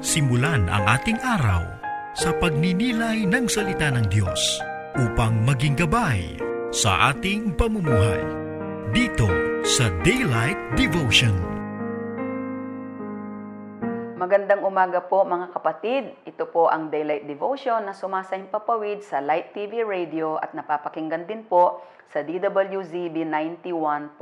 Simulan ang ating araw sa pagninilay ng salita ng Diyos upang maging gabay sa ating pamumuhay. Dito sa Daylight Devotion. Magandang umaga po mga kapatid. Ito po ang Daylight Devotion na sumasayang papawid sa Light TV Radio at napapakinggan din po sa DWZB 91.1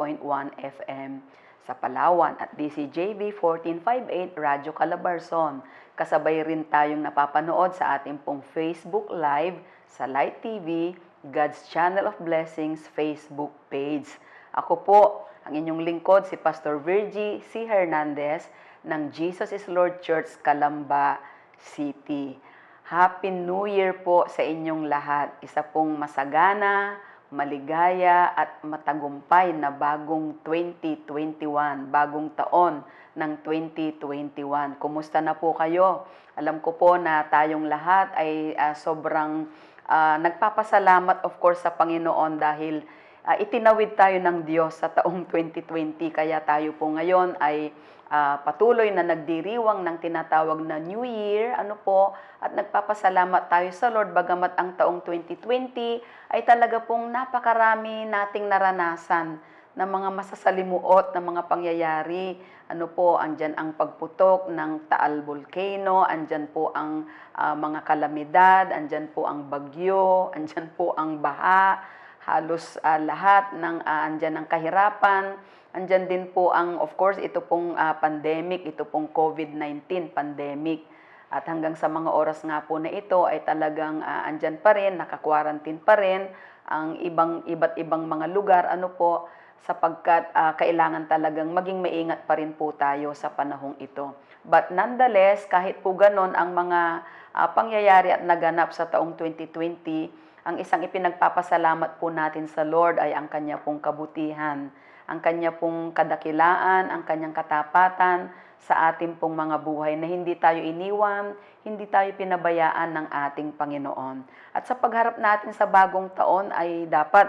FM sa Palawan at DCJB 1458 Radyo Calabarzon. Kasabay rin tayong napapanood sa ating pong Facebook Live sa Light TV, God's Channel of Blessings Facebook page. Ako po, ang inyong lingkod si Pastor Virgie C. Hernandez ng Jesus is Lord Church, Calamba City. Happy New Year po sa inyong lahat. Isa pong masagana, maligaya at matagumpay na bagong 2021, bagong taon ng 2021. Kumusta na po kayo? Alam ko po na tayong lahat ay sobrang nagpapasalamat of course sa Panginoon dahil itinawid tayo ng Diyos sa taong 2020 kaya tayo po ngayon ay patuloy na nagdiriwang ng tinatawag na New Year, at nagpapasalamat tayo sa Lord bagamat ang taong 2020 ay talaga pong napakarami nating naranasan na mga masasalimuot na mga pangyayari. Andyan ang pagputok ng Taal Volcano, andyan po ang mga kalamidad, andyan po ang bagyo, andyan po ang baha, halos lahat ng andyan ang kahirapan. Andyan din po ang, of course, ito pong pandemic, ito pong COVID-19 pandemic. At hanggang sa mga oras nga po na ito ay talagang andyan pa rin, naka-quarantine pa rin ang iba't ibang mga lugar, sapagkat kailangan talagang maging maingat pa rin po tayo sa panahong ito. But nonetheless, kahit po ganon ang mga pangyayari at naganap sa taong 2020, ang isang ipinagpapasalamat po natin sa Lord ay ang Kanya pong kabutihan, ang Kanya pong kadakilaan, ang Kanyang katapatan sa ating pong mga buhay na hindi tayo iniwan, hindi tayo pinabayaan ng ating Panginoon. At sa pagharap natin sa bagong taon ay dapat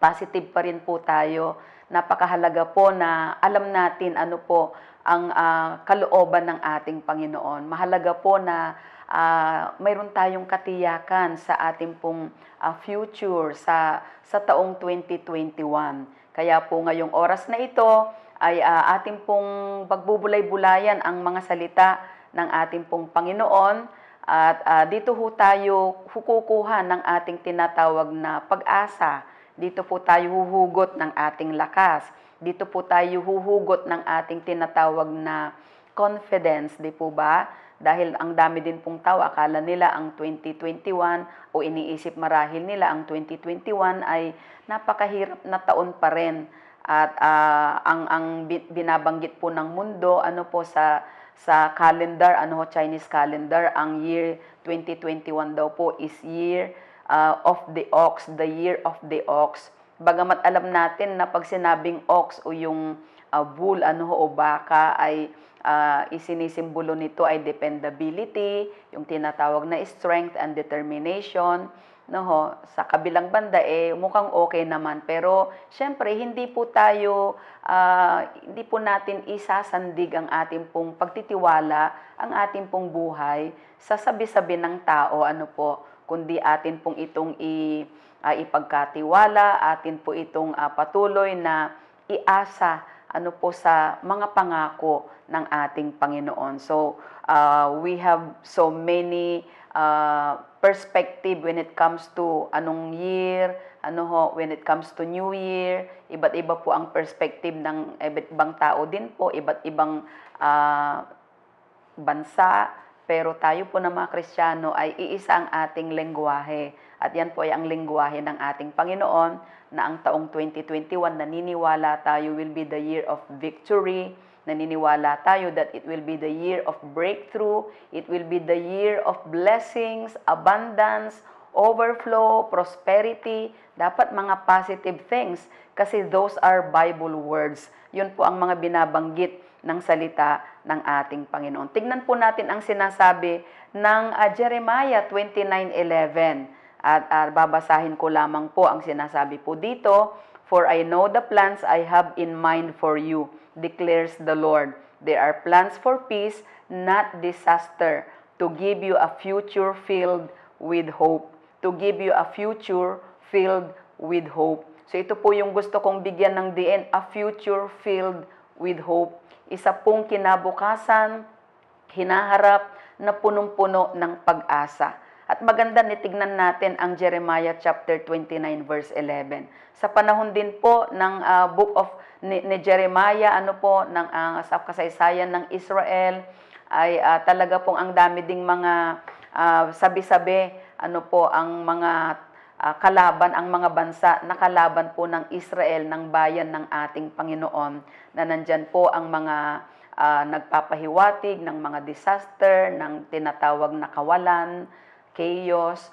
positive pa rin po tayo. Napakahalaga po na alam natin ang kalooban ng ating Panginoon. Mahalaga po na mayroon tayong katiyakan sa ating pong future sa taong 2021. Kaya po ngayong oras na ito ay ating pong pagbubulay-bulayan ang mga salita ng ating pong Panginoon at dito ho tayo kukuha ng ating tinatawag na pag-asa. Dito po tayo huhugot ng ating lakas. Dito po tayo huhugot ng ating tinatawag na confidence, di po ba? Dahil ang dami din pong tao, akala nila ang 2021 o iniisip marahil nila ang 2021 ay napakahirap na taon pa rin. At ang binabanggit po ng mundo, sa calendar, Chinese calendar, ang year 2021 daw po is year of the ox, the year of the ox. Bagamat alam natin na pag sinabing ox o yung bull, o baka ay isinisimbolo nito ay dependability, yung tinatawag na strength and determination. Sa kabilang banda mukhang okay naman, pero syempre hindi po natin isasandig ang ating pong pagtitiwala, ang ating pong buhay sa sabi-sabi ng tao, kundi atin pong itong ipagkatiwala, atin po itong patuloy na iasa sa mga pangako ng ating Panginoon. So, we have so many perspective when it comes to anong year, when it comes to New Year. Iba't iba po ang perspective ng iba't ibang tao din po, iba't ibang bansa. Pero tayo po na mga Kristiyano ay iisa ang ating lengguwahe. At yan po ay ang lengguwahe ng ating Panginoon na ang taong 2021 naniniwala tayo will be the year of victory. Naniniwala tayo that it will be the year of breakthrough. It will be the year of blessings, abundance, overflow, prosperity. Dapat mga positive things kasi those are Bible words. Yun po ang mga binabanggit ng salita ng ating Panginoon. Tignan po natin ang sinasabi ng Jeremiah 29:11. At babasahin ko lamang po ang sinasabi po dito. For I know the plans I have in mind for you, declares the Lord. They are plans for peace, not disaster, to give you a future filled with hope. To give you a future filled with hope. So ito po yung gusto kong bigyan ng diin, a future filled with hope. Isa pong kinabukasan, hinaharap na punong-puno ng pag-asa. At maganda nitignan natin ang Jeremiah chapter 29 verse 11. Sa panahon din po ng book of ni Jeremiah, sa kasaysayan ng Israel, ay talaga pong ang dami ding mga sabi-sabi, ang mga kalaban, ang mga bansa na kalaban po ng Israel, ng bayan ng ating Panginoon, na nandyan po ang mga nagpapahiwatig ng mga disaster, ng tinatawag na kawalan, chaos,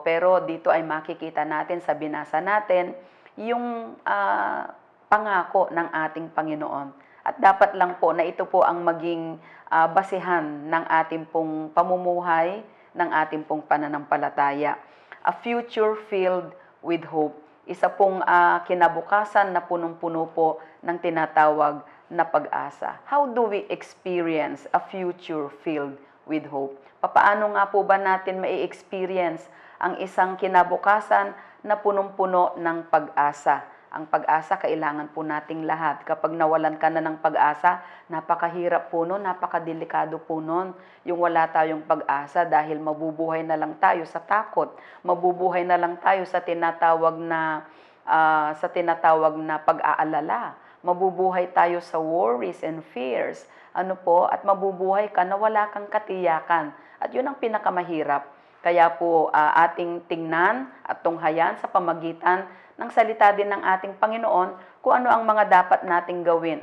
pero dito ay makikita natin sa binasa natin yung pangako ng ating Panginoon. At dapat lang po na ito po ang maging basihan ng ating pong pamumuhay, ng ating pong pananampalataya. A future filled with hope. Isa pong kinabukasan na punong-puno po ng tinatawag na pag-asa. How do we experience a future filled with hope? Papaano nga po ba natin mai-experience ang isang kinabukasan na punong-puno ng pag-asa? Ang pag-asa, kailangan po nating lahat. Kapag nawalan ka na ng pag-asa, napakahirap po nun, napakadelikado po nun. Yung wala tayong pag-asa dahil mabubuhay na lang tayo sa takot. Mabubuhay na lang tayo sa tinatawag na pag-aalala. Mabubuhay tayo sa worries and fears. At mabubuhay ka na wala kang katiyakan. At yun ang pinakamahirap. Kaya po ating tingnan at tunghayan sa pamagitan ng salita din ng ating Panginoon kung ano ang mga dapat nating gawin.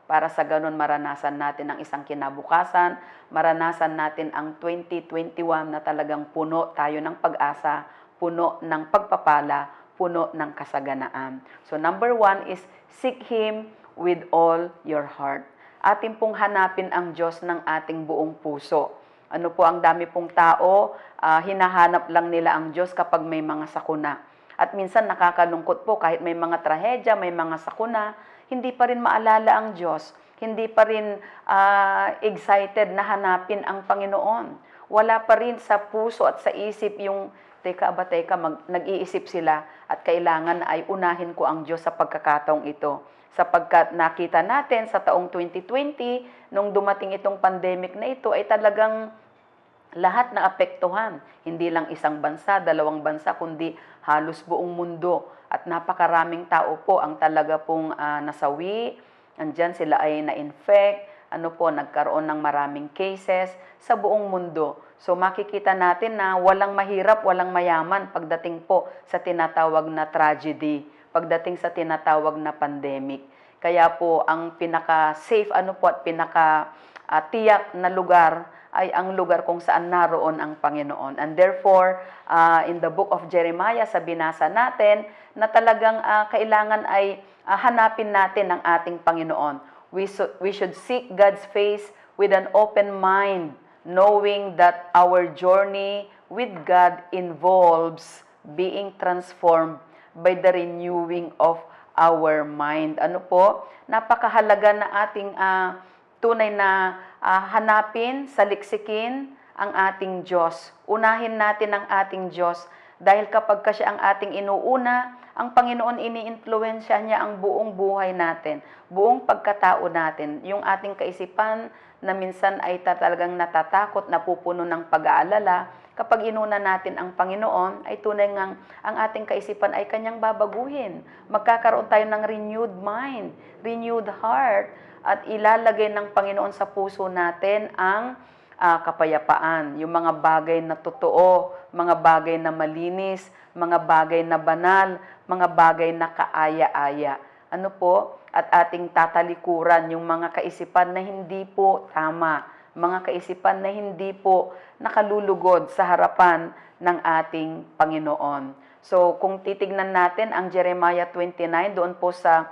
Para sa ganun maranasan natin ang isang kinabukasan, maranasan natin ang 2021 na talagang puno tayo ng pag-asa, puno ng pagpapala, puno ng kasaganaan. So number 1 is seek Him with all your heart. Atin pong hanapin ang Diyos ng ating buong puso. Ang dami pong tao, hinahanap lang nila ang Diyos kapag may mga sakuna. At minsan nakakalungkot po kahit may mga trahedya, may mga sakuna, hindi pa rin maalala ang Diyos. Hindi pa rin excited na hanapin ang Panginoon. Wala pa rin sa puso at sa isip yung, nag-iisip sila at kailangan ay unahin ko ang Diyos sa pagkakataong ito. Sapagkat nakita natin sa taong 2020, nung dumating itong pandemic na ito, ay talagang lahat na apektuhan. Hindi lang isang bansa, dalawang bansa, kundi halos buong mundo. At napakaraming tao po ang talaga pong nasawi. Andyan sila ay na-infect. Nagkaroon ng maraming cases sa buong mundo. So makikita natin na walang mahirap, walang mayaman pagdating po sa tinatawag na tragedy, pagdating sa tinatawag na pandemic. Kaya po ang pinaka-safe at pinaka-tiyak na lugar ay ang lugar kung saan naroon ang Panginoon. And therefore, in the book of Jeremiah, sa binasa natin, na talagang kailangan ay hanapin natin ang ating Panginoon. We should seek God's face with an open mind, knowing that our journey with God involves being transformed by the renewing of our mind. Napakahalaga na ating tunay na hanapin, saliksikin ang ating Diyos. Unahin natin ang ating Diyos dahil kapag siya ang ating inuuna, ang Panginoon ini-influensya niya ang buong buhay natin, buong pagkatao natin. Yung ating kaisipan na minsan ay talagang natatakot, napupuno ng pag-aalala, kapag inuna natin ang Panginoon, ay tunay ngang ang ating kaisipan ay Kanyang babaguhin. Magkakaroon tayo ng renewed mind, renewed heart, at ilalagay ng Panginoon sa puso natin ang kapayapaan, yung mga bagay na totoo, mga bagay na malinis, mga bagay na banal, mga bagay na kaaya-aya. At ating tatalikuran yung mga kaisipan na hindi po tama, mga kaisipan na hindi po nakalulugod sa harapan ng ating Panginoon. So kung titignan natin ang Jeremiah 29, doon po sa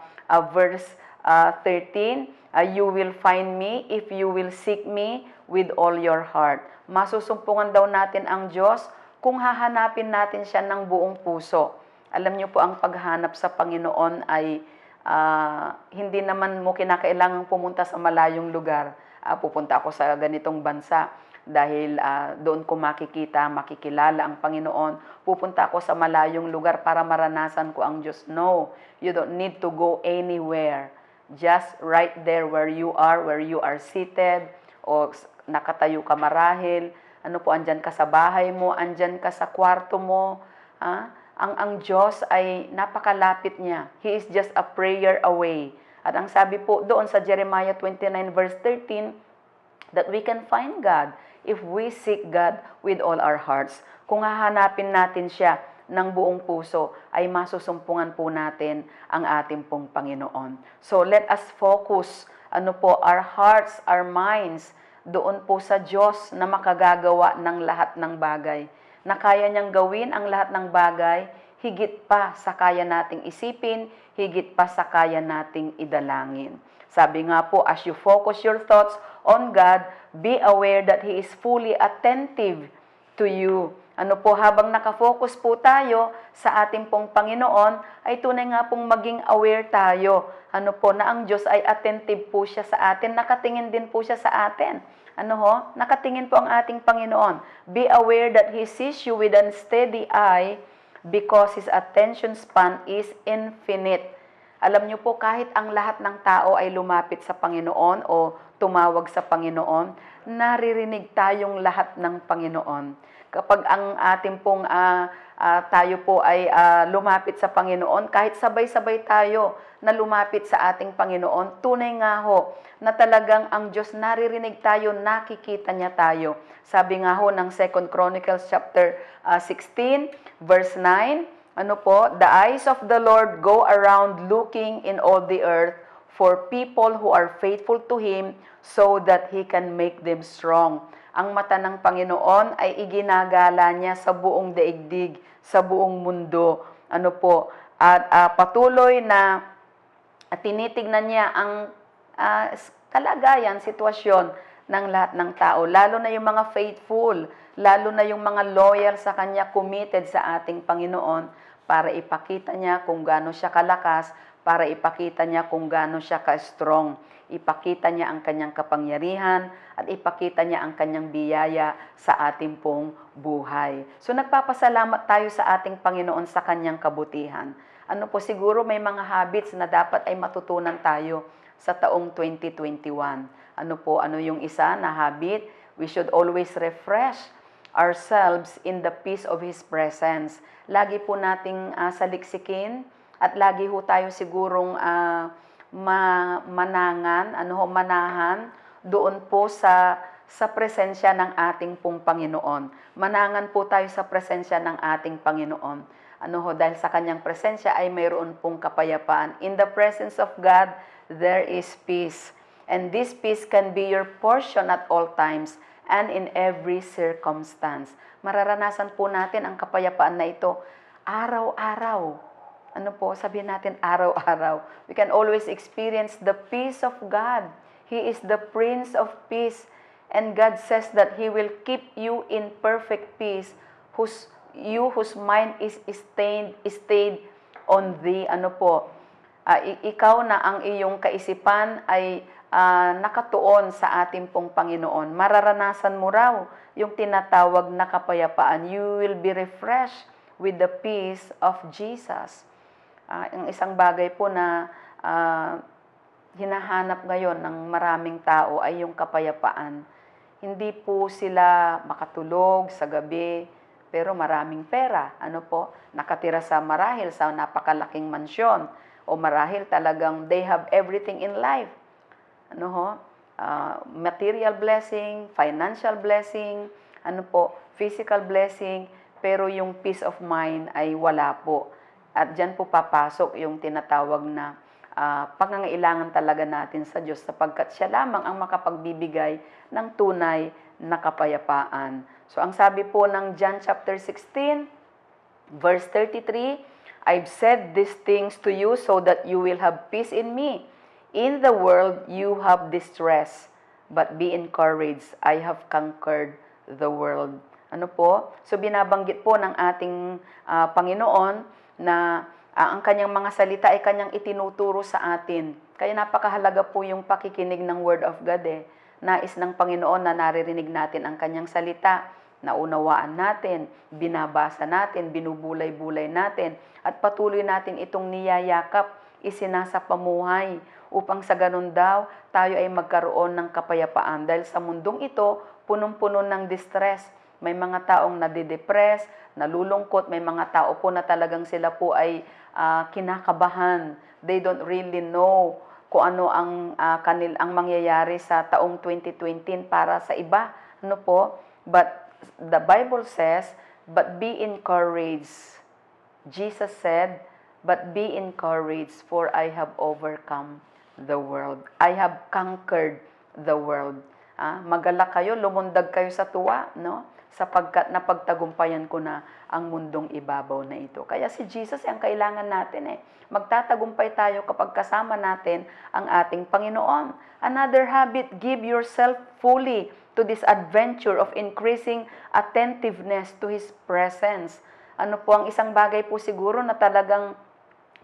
verse 13, you will find me if you will seek me with all your heart. Masusumpungan daw natin ang Diyos kung hahanapin natin siya ng buong puso. Alam niyo po, ang paghanap sa Panginoon ay hindi naman mo kinakailangang pumunta sa malayong lugar. Pupunta ako sa ganitong bansa dahil doon ko makikilala ang Panginoon. Pupunta ako sa malayong lugar para maranasan ko ang Diyos. No, you don't need to go anywhere. Just right there where you are seated, o nakatayo ka marahil, andyan ka sa bahay mo, andyan ka sa kwarto mo. Ang Diyos ay napakalapit niya. He is just a prayer away. At ang sabi po doon sa Jeremiah 29 verse 13, that we can find God if we seek God with all our hearts. Kung hahanapin natin siya ng buong puso, ay masusumpungan po natin ang ating pong Panginoon. So let us focus our hearts, our minds, doon po sa Diyos na makagagawa ng lahat ng bagay. Na kaya niyang gawin ang lahat ng bagay, higit pa sa kaya nating isipin, higit pa sa kaya nating idalangin. Sabi nga po, as you focus your thoughts on God, be aware that He is fully attentive to you. Habang nakafocus po tayo sa ating pong Panginoon, ay tunay nga pong maging aware tayo. Na ang Diyos ay attentive po siya sa atin, nakatingin din po siya sa atin. Nakatingin po ang ating Panginoon. Be aware that He sees you with a steady eye because His attention span is infinite. Alam niyo po, kahit ang lahat ng tao ay lumapit sa Panginoon o tumawag sa Panginoon, naririnig tayong lahat ng Panginoon. Kapag ang ating pong tayo po ay lumapit sa Panginoon, kahit sabay-sabay tayo na lumapit sa ating Panginoon, tunay nga ho na talagang ang Diyos naririnig tayo, nakikita niya tayo. Sabi nga ho ng 2 Chronicles chapter 16, verse 9, the eyes of the Lord go around looking in all the earth for people who are faithful to Him so that He can make them strong. Ang mata ng Panginoon ay iginagala niya sa buong daigdig, sa buong mundo. At patuloy na tinitignan niya ang kalagayan, sitwasyon ng lahat ng tao, lalo na yung mga faithful, lalo na yung mga loyal sa Kanya, committed sa ating Panginoon, para ipakita niya kung gaano siya kalakas, para ipakita niya kung gaano siya ka-strong. Ipakita niya ang Kanyang kapangyarihan at ipakita niya ang Kanyang biyaya sa ating pong buhay. So nagpapasalamat tayo sa ating Panginoon sa Kanyang kabutihan. Siguro may mga habits na dapat ay matutunan tayo sa taong 2021. Ano yung isa na habit? We should always refresh ourselves in the peace of His presence. Lagi po nating saliksikin at lagi ho tayo sigurong manahan doon po sa presensya ng ating pong Panginoon. Manangan po tayo sa presensya ng ating Panginoon. Dahil sa Kanyang presensya ay mayroon pong kapayapaan. In the presence of God, there is peace. And this peace can be your portion at all times and in every circumstance. Mararanasan po natin ang kapayapaan na ito araw-araw. Sabihin natin araw-araw. We can always experience the peace of God. He is the Prince of Peace. And God says that He will keep you in perfect peace, whose mind is stayed on Thee. Ikaw na ang iyong kaisipan ay nakatuon sa ating pong Panginoon. Mararanasan mo raw yung tinatawag na kapayapaan. You will be refreshed with the peace of Jesus. Ang isang bagay po na hinahanap ngayon ng maraming tao ay yung kapayapaan. Hindi po sila makatulog sa gabi, pero maraming pera. Nakatira sa marahil sa napakalaking mansyon, o marahil talagang they have everything in life. Material blessing, financial blessing, physical blessing, pero yung peace of mind ay wala po. At dyan po papasok yung tinatawag na pangangailangan talaga natin sa Diyos, sapagkat siya lamang ang makapagbibigay ng tunay na kapayapaan. So ang sabi po ng John chapter 16, verse 33, I've said these things to you so that you will have peace in me. In the world you have distress, but be encouraged. I have conquered the world. So binabanggit po ng ating Panginoon na ang kanyang mga salita ay kanyang itinuturo sa atin. Kaya napakahalaga po yung pakikinig ng Word of God Nais ng Panginoon na naririnig natin ang kanyang salita, naunawaan natin, binabasa natin, binubulay-bulay natin, at patuloy natin itong niyayakap, isinasapamuhay, upang sa ganun daw, tayo ay magkaroon ng kapayapaan. Dahil sa mundong ito, punong-puno ng distress. May mga taong nadidepress, nalulungkot, may mga tao po na talagang sila po ay kinakabahan. They don't really know kung ano ang mangyayari sa taong 2020 para sa iba. Ano po? But the Bible says, but be encouraged. Jesus said, but be encouraged, for I have overcome the world. I have conquered the world. Magalak kayo, lumundag kayo sa tuwa, no? Sapagkat napagtagumpayan ko na ang mundong ibabaw na ito. Kaya si Jesus ang kailangan natin Magtatagumpay tayo kapag kasama natin ang ating Panginoon. Another habit, give yourself fully to this adventure of increasing attentiveness to His presence. Ano po ang isang bagay po siguro na talagang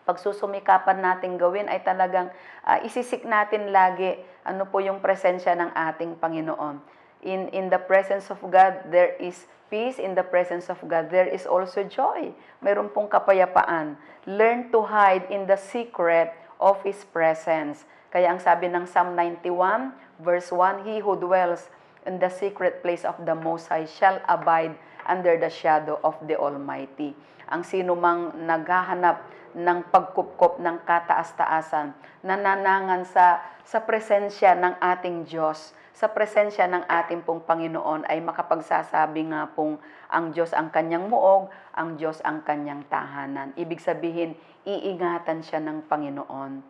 pagsusumikapan natin gawin ay talagang isisik natin lagi ano po yung presensya ng ating Panginoon. In the presence of God, there is peace. In the presence of God, there is also joy. Mayroon pong kapayapaan. Learn to hide in the secret of His presence. Kaya ang sabi ng Psalm 91, verse 1, He who dwells in the secret place of the Most High shall abide under the shadow of the Almighty. Ang sino mang naghahanap ng pagkupkop ng kataas-taasan, nananangan sa presensya ng ating Diyos, sa presensya ng ating pong Panginoon, ay makapagsasabi nga pong ang Diyos ang kanyang muog, ang Diyos ang kanyang tahanan. Ibig sabihin, iingatan siya ng Panginoon.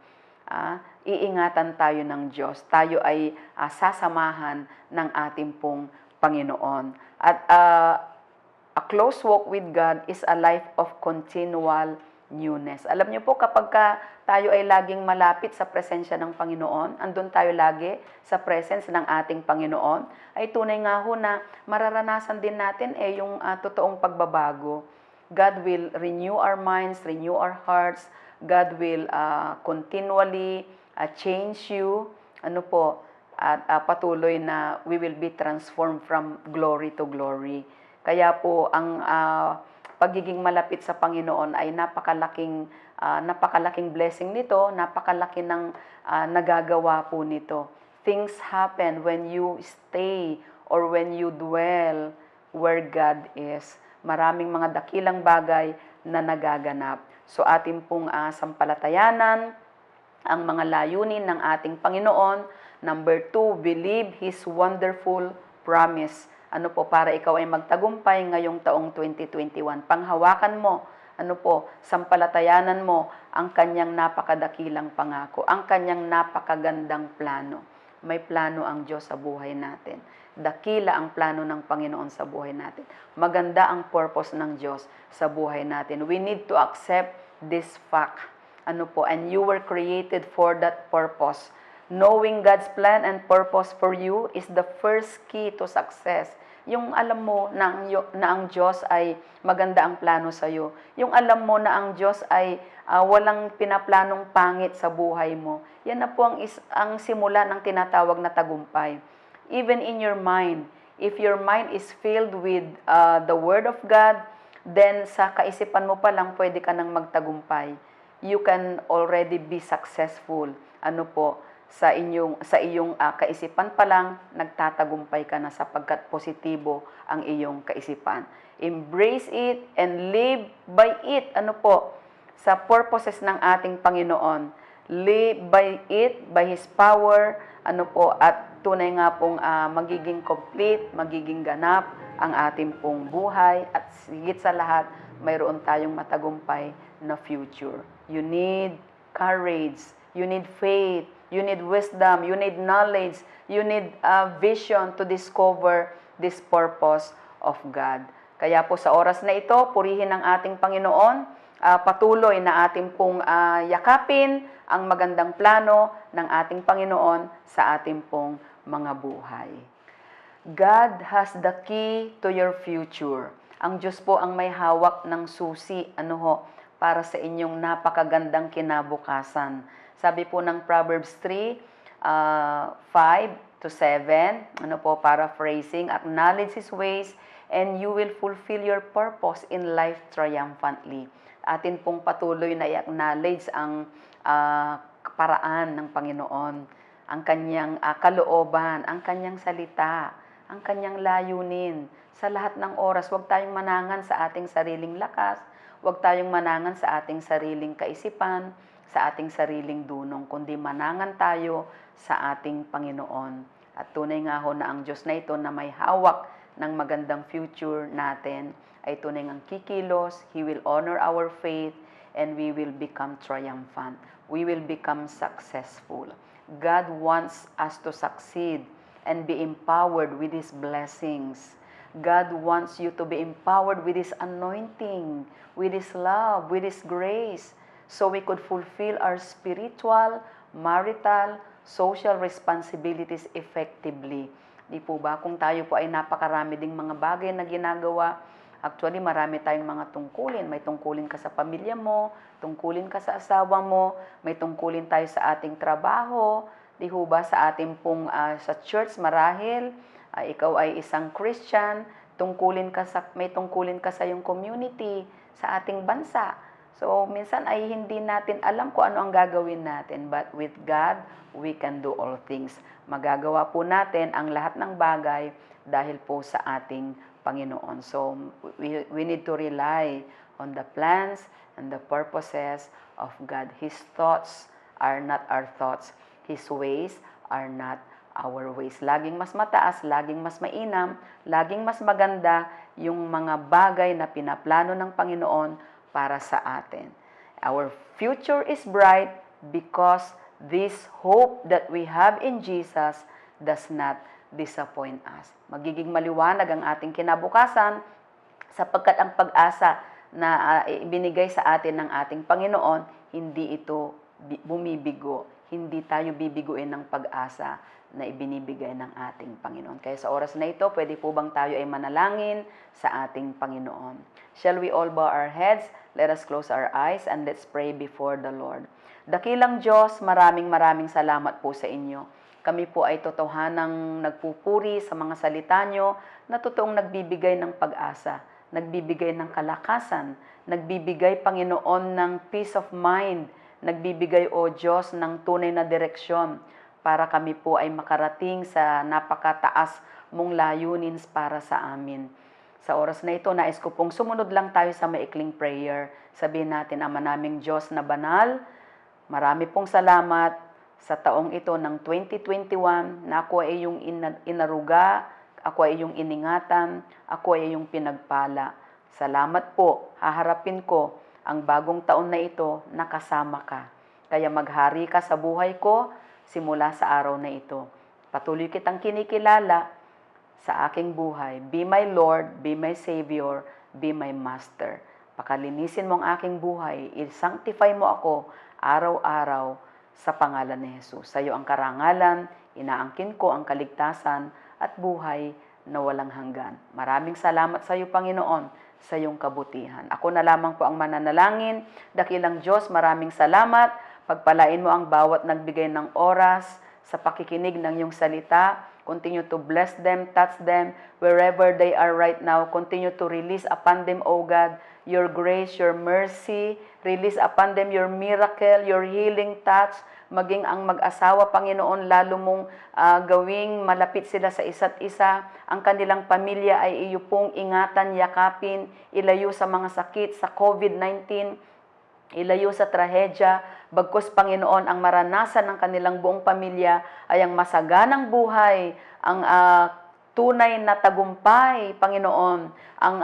Iingatan tayo ng Diyos. Tayo ay sasamahan ng ating pong Panginoon. At a close walk with God is a life of continual newness. Alam niyo po, kapag tayo ay laging malapit sa presensya ng Panginoon, andun tayo lagi sa presence ng ating Panginoon, ay tunay nga ho na mararanasan din natin yung totoong pagbabago. God will renew our minds, renew our hearts. God will continually change you. Ano po, at patuloy na we will be transformed from glory to glory. Kaya po, ang pagiging malapit sa Panginoon ay napakalaking blessing nito, napakalaki ng nagagawa po nito. Things happen when you stay or when you dwell where God is. Maraming mga dakilang bagay na nagaganap. So ating pong sampalatayanan ang mga layunin ng ating Panginoon. Number 2, believe His wonderful promise. Ano po, para ikaw ay magtagumpay ngayong taong 2021. Panghawakan mo, ano po, sampalatayanan mo ang kanyang napakadakilang pangako, ang kanyang napakagandang plano. May plano ang Diyos sa buhay natin. Dakila ang plano ng Panginoon sa buhay natin. Maganda ang purpose ng Diyos sa buhay natin. We need to accept this fact. Ano po, and you were created for that purpose. Knowing God's plan and purpose for you is the first key to success. Yung alam mo na ang Diyos ay maganda ang plano sa iyo. Yung alam mo na ang Diyos ay walang pinaplanong pangit sa buhay mo. Yan na po ang simula ng tinatawag na tagumpay. Even in your mind, if your mind is filled with the Word of God, then sa kaisipan mo pa lang pwede ka nang magtagumpay. You can already be successful. Ano po, sa iyong kaisipan pa lang, nagtatagumpay ka na sapagkat positibo ang iyong kaisipan. Embrace it and live by it. Ano po? Sa purposes ng ating Panginoon. Live by it, by His power. Ano po? At tunay nga pong magiging complete, magiging ganap ang ating pong buhay. At higit sa lahat, mayroon tayong matagumpay na future. You need courage. You need faith. You need wisdom, you need knowledge, you need vision to discover this purpose of God. Kaya po sa oras na ito, purihin ang ating Panginoon, patuloy na ating pong yakapin ang magandang plano ng ating Panginoon sa ating pong mga buhay. God has the key to your future. Ang Diyos po ang may hawak ng susi, para sa inyong napakagandang kinabukasan. Sabi po ng Proverbs 3:5-7, paraphrasing, acknowledge His ways and you will fulfill your purpose in life triumphantly. Atin pong patuloy na i-acknowledge ang paraan ng Panginoon, ang kanyang kalooban, ang kanyang salita, ang kanyang layunin. Sa lahat ng oras, huwag tayong manangan sa ating sariling lakas, huwag tayong manangan sa ating sariling kaisipan, sa ating sariling dunong, kundi manangan tayo sa ating Panginoon. At tunay nga ho na ang Diyos na ito na may hawak ng magandang future natin ay tunay ngang kikilos. He will honor our faith and we will become triumphant. We will become successful. God wants us to succeed and be empowered with His blessings. God wants you to be empowered with His anointing, with His love, with His grace, so we could fulfill our spiritual, marital, social responsibilities effectively. Di po ba? Kung tayo po ay napakarami ding mga bagay na ginagawa, actually marami tayong mga tungkulin. May tungkulin ka sa pamilya mo, tungkulin ka sa asawa mo, may tungkulin tayo sa ating trabaho, di ho ba? Sa ating pong sa church marahil, ikaw ay isang Christian, may tungkulin ka sa iyong community, sa ating bansa. So, minsan ay hindi natin alam kung ano ang gagawin natin. But with God, we can do all things. Magagawa po natin ang lahat ng bagay dahil po sa ating Panginoon. So, we need to rely on the plans and the purposes of God. His thoughts are not our thoughts. His ways are not our ways. Laging mas mataas, laging mas mainam, laging mas maganda yung mga bagay na pinaplano ng Panginoon para sa atin. Our future is bright because this hope that we have in Jesus does not disappoint us. Magiging maliwanag ang ating kinabukasan sapagkat ang pag-asa na ibinigay sa atin ng ating Panginoon, hindi ito bumibigo. Hindi tayo bibiguin ng pag-asa na ibinibigay ng ating Panginoon. Kaya sa oras na ito, pwede po bang tayo ay manalangin sa ating Panginoon? Shall we all bow our heads? Let us close our eyes and let's pray before the Lord. Dakilang Diyos, maraming salamat po sa inyo. Kami po ay totohanang nagpupuri sa mga salita nyo na totoong nagbibigay ng pag-asa, nagbibigay ng kalakasan, nagbibigay, Panginoon, ng peace of mind, nagbibigay, O Diyos, ng tunay na direksyon para kami po ay makarating sa napakataas mong layunin para sa amin. Sa oras na ito, nais ko pong sumunod lang tayo sa maikling prayer. Sabihin natin, Ama naming Diyos na banal, marami pong salamat sa taong ito ng 2021 na ako ay iyong inaruga, ako ay iyong iningatan, ako ay iyong pinagpala. Salamat po, haharapin ko ang bagong taon na ito na kasama ka. Kaya maghari ka sa buhay ko simula sa araw na ito. Patuloy kitang kinikilala sa aking buhay. Be my Lord, be my Savior, be my Master. Pakalinisin mo ang aking buhay, i-sanctify mo ako araw-araw sa pangalan ni Jesus. Sa iyo ang karangalan, inaangkin ko ang kaligtasan at buhay na walang hanggan. Maraming salamat sa iyo, Panginoon, sa iyong kabutihan. Ako na lamang po ang mananalangin. Dakilang Diyos, maraming salamat. Pagpalain mo ang bawat nagbigay ng oras sa pakikinig ng iyong salita. Continue to bless them, touch them, wherever they are right now. Continue to release upon them, O God, your grace, your mercy. Release upon them your miracle, your healing touch. Maging ang mag-asawa, Panginoon, lalo mong gawing malapit sila sa isa't isa. Ang kanilang pamilya ay iyo pong ingatan, yakapin, ilayo sa mga sakit, sa COVID-19, ilayo sa trahedya. Bagkus, Panginoon, ang maranasan ng kanilang buong pamilya ay ang masaganang buhay, ang tunay na tagumpay, Panginoon, ang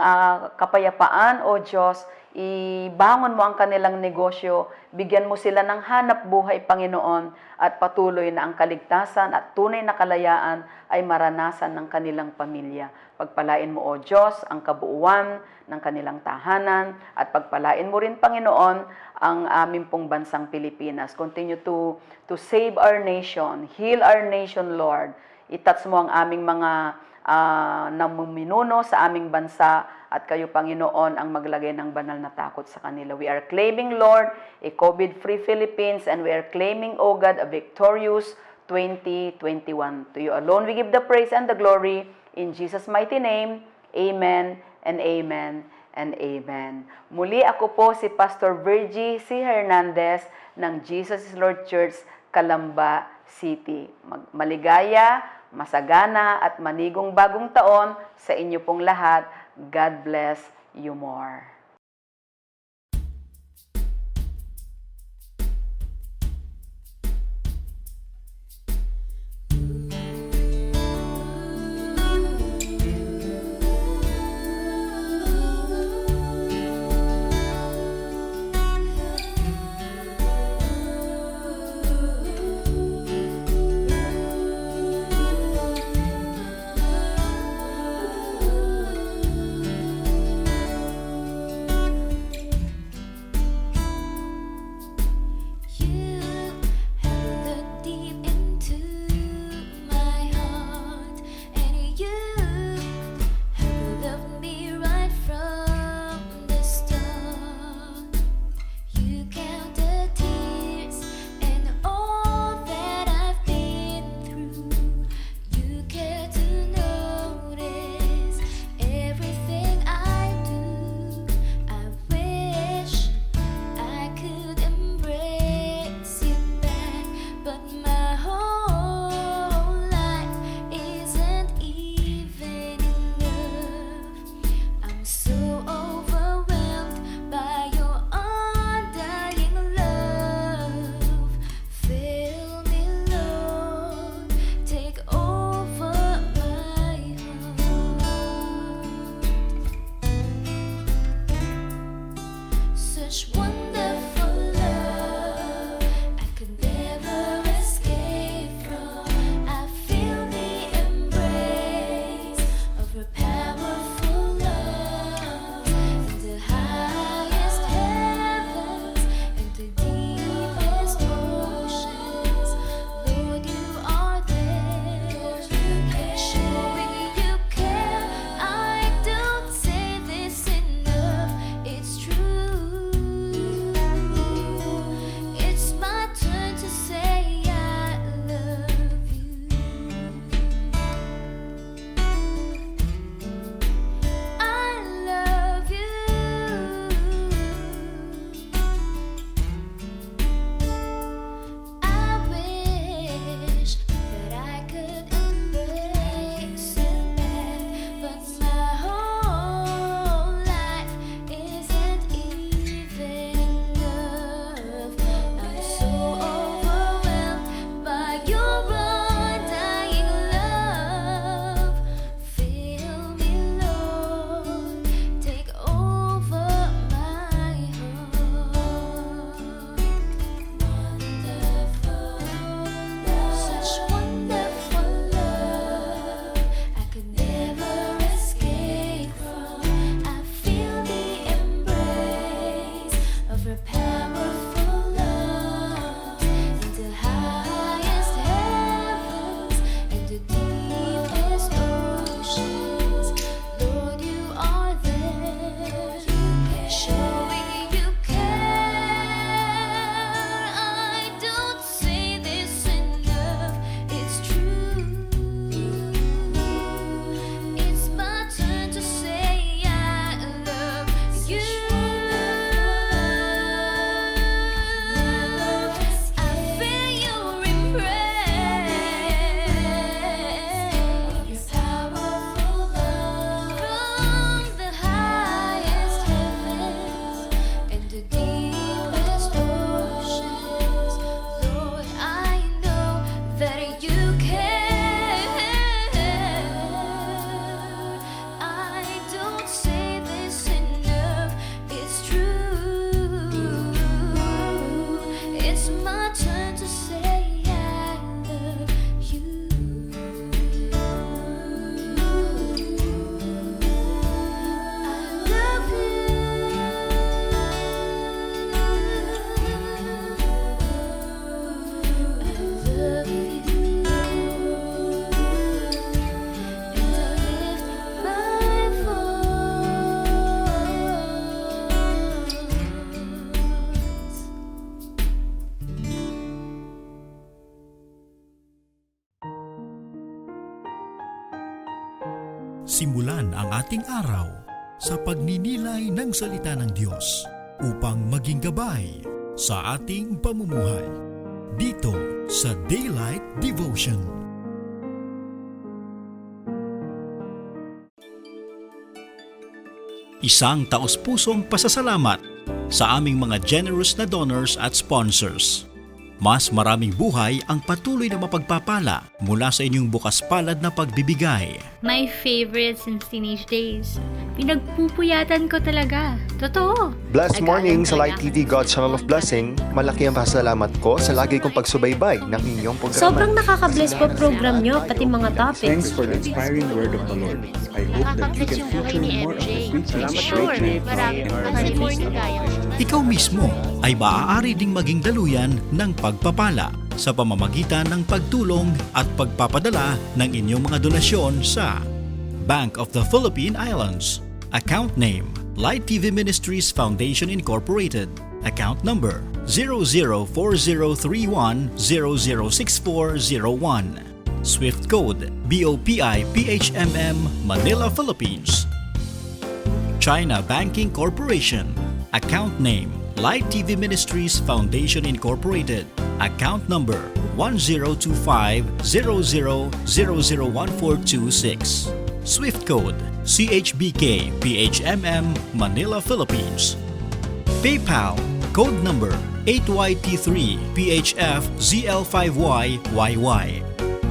kapayapaan, O Diyos. Ibangon mo ang kanilang negosyo, bigyan mo sila ng hanap buhay, Panginoon, at patuloy na ang kaligtasan at tunay na kalayaan ay maranasan ng kanilang pamilya. Pagpalain mo, O Diyos, ang kabuuan ng kanilang tahanan at pagpalain mo rin, Panginoon, ang aming pong bansang Pilipinas. Continue to save our nation, heal our nation, Lord. I-touch mo ang aming mga na minuno sa aming bansa at kayo, Panginoon, ang maglagay ng banal na takot sa kanila. We are claiming, Lord, a COVID-free Philippines, and we are claiming, O God, a victorious 2021. To you alone we give the praise and the glory. In Jesus' mighty name, amen and amen and amen. Muli ako po si Pastor Virgie C. Hernandez ng Jesus is Lord Church, Calamba City. Maligaya, masagana at manigong bagong taon sa inyo pong lahat. God bless you more. Simulan ang ating araw sa pagninilay ng salita ng Diyos upang maging gabay sa ating pamumuhay. Dito sa Daylight Devotion. Isang taos-pusong pasasalamat sa aming mga generous na donors at sponsors. Mas maraming buhay ang patuloy na mapagpapala mula sa inyong bukas palad na pagbibigay. My favorite since teenage days. Pinagpupuyatan ko talaga. Totoo. Blessed morning sa Light Talaga. TV, God's Channel of Blessing. Malaki ang pasalamat ko sa lagi kong pagsubaybay ng inyong programa. Sobrang nakaka-bless po program nyo, pati mga Thanks topics. for the inspiring word of the Lord. I hope that you can feature more of the preaching Sure, marami kasi more ni kaya. Ikaw mismo ay maaari ding maging daluyan ng pagpapala sa pamamagitan ng pagtulong at pagpapadala ng inyong mga donasyon sa Bank of the Philippine Islands. Account name, Light TV Ministries Foundation Incorporated. Account number 004031006401. Swift code BOPI PHMM Manila, Philippines. China Banking Corporation. Account name, Light TV Ministries Foundation Incorporated. Account number 102500001426. Swift code CHBK PHMM Manila, Philippines. PayPal code number 8YT3 PHF ZL5YYY.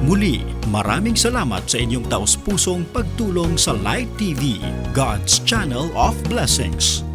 Muli, maraming salamat sa inyong taos-pusong pagtulong sa Light TV, God's Channel of Blessings.